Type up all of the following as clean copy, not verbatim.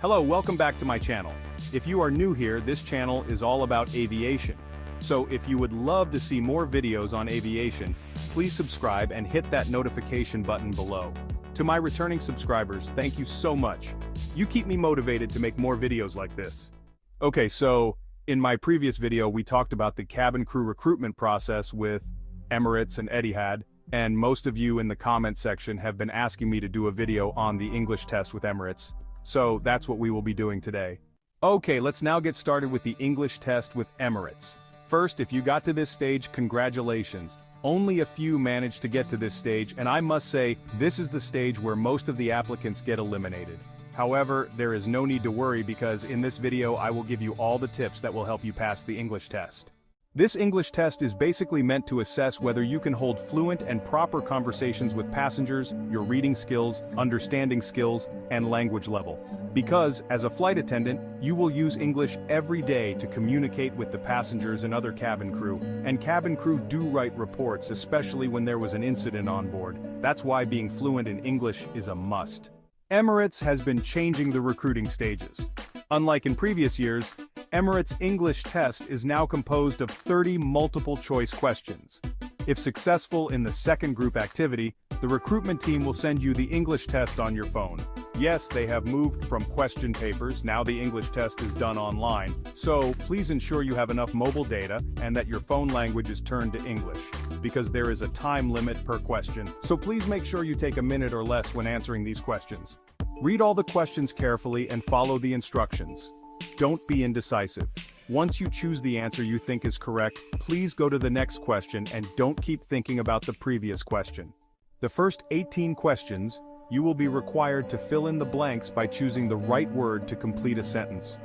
Hello, welcome back to my channel. If you are new here, this channel is all about aviation. So if you would love to see more videos on aviation, please subscribe and hit that notification button below. To my returning subscribers, thank you so much. You keep me motivated to make more videos like this. Okay, so in my previous video we talked about the cabin crew recruitment process with Emirates and Etihad, and most of you in the comment section have been asking me to do a video on the English test with Emirates. So that's what we will be doing today. Okay, let's now get started with the English test with Emirates. First, if you got to this stage, congratulations. Only a few managed to get to this stage, and I must say, this is the stage where most of the applicants get eliminated. However, there is no need to worry because in this video I will give you all the tips that will help you pass the English test. This English test is basically meant to assess whether you can hold fluent and proper conversations with passengers, your reading skills, understanding skills, and language level. Because, as a flight attendant, you will use English every day to communicate with the passengers and other cabin crew, and cabin crew do write reports, especially when there was an incident on board. That's why being fluent in English is a must. Emirates has been changing the recruiting stages. Unlike in previous years, Emirates' English test is now composed of 30 multiple-choice questions. If successful in the second group activity, the recruitment team will send you the English test on your phone. Yes, they have moved from question papers, now the English test is done online, so please ensure you have enough mobile data and that your phone language is turned to English, because there is a time limit per question, so please make sure you take a minute or less when answering these questions. Read all the questions carefully and follow the instructions. Don't be indecisive. Once you choose the answer you think is correct, please go to the next question and don't keep thinking about the previous question. The first 18 questions, you will be required to fill in the blanks by choosing the right word to complete a sentence.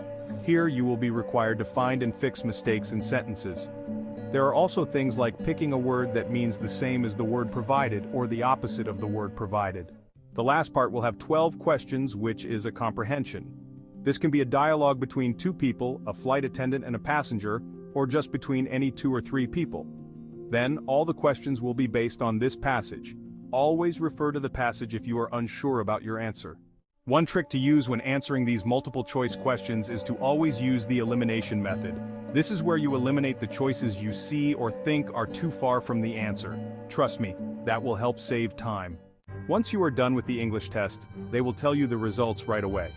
Here you will be required to find and fix mistakes in sentences. There are also things like picking a word that means the same as the word provided or the opposite of the word provided. The last part will have 12 questions, which is a comprehension. This can be a dialogue between two people, a flight attendant and a passenger, or just between any two or three people. Then, all the questions will be based on this passage. Always refer to the passage if you are unsure about your answer. One trick to use when answering these multiple-choice questions is to always use the elimination method. This is where you eliminate the choices you see or think are too far from the answer. Trust me, that will help save time. Once you are done with the English test, they will tell you the results right away.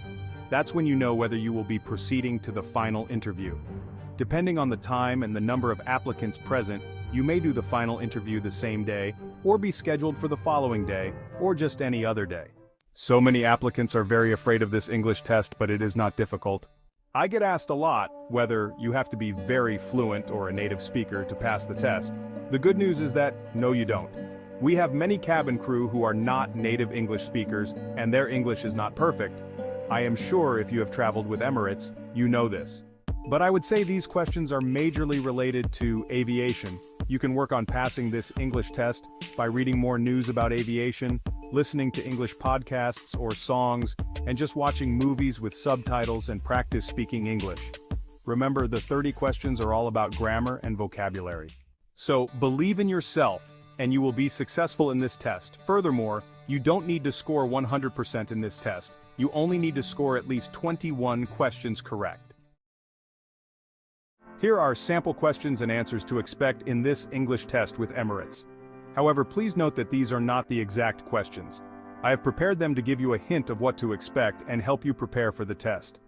That's when you know whether you will be proceeding to the final interview. Depending on the time and the number of applicants present, you may do the final interview the same day, or be scheduled for the following day, or just any other day. So many applicants are very afraid of this English test, but it is not difficult. I get asked a lot whether you have to be very fluent or a native speaker to pass the test. The good news is that, no you don't. We have many cabin crew who are not native English speakers, and their English is not perfect. I am sure if you have traveled with Emirates, you know this. But I would say these questions are majorly related to aviation. You can work on passing this English test by reading more news about aviation, listening to English podcasts or songs, and just watching movies with subtitles and practice speaking English. Remember, the 30 questions are all about grammar and vocabulary. So, believe in yourself, and you will be successful in this test. Furthermore, you don't need to score 100% in this test. You only need to score at least 21 questions correct. Here are sample questions and answers to expect in this English test with Emirates. However, please note that these are not the exact questions. I have prepared them to give you a hint of what to expect and help you prepare for the test.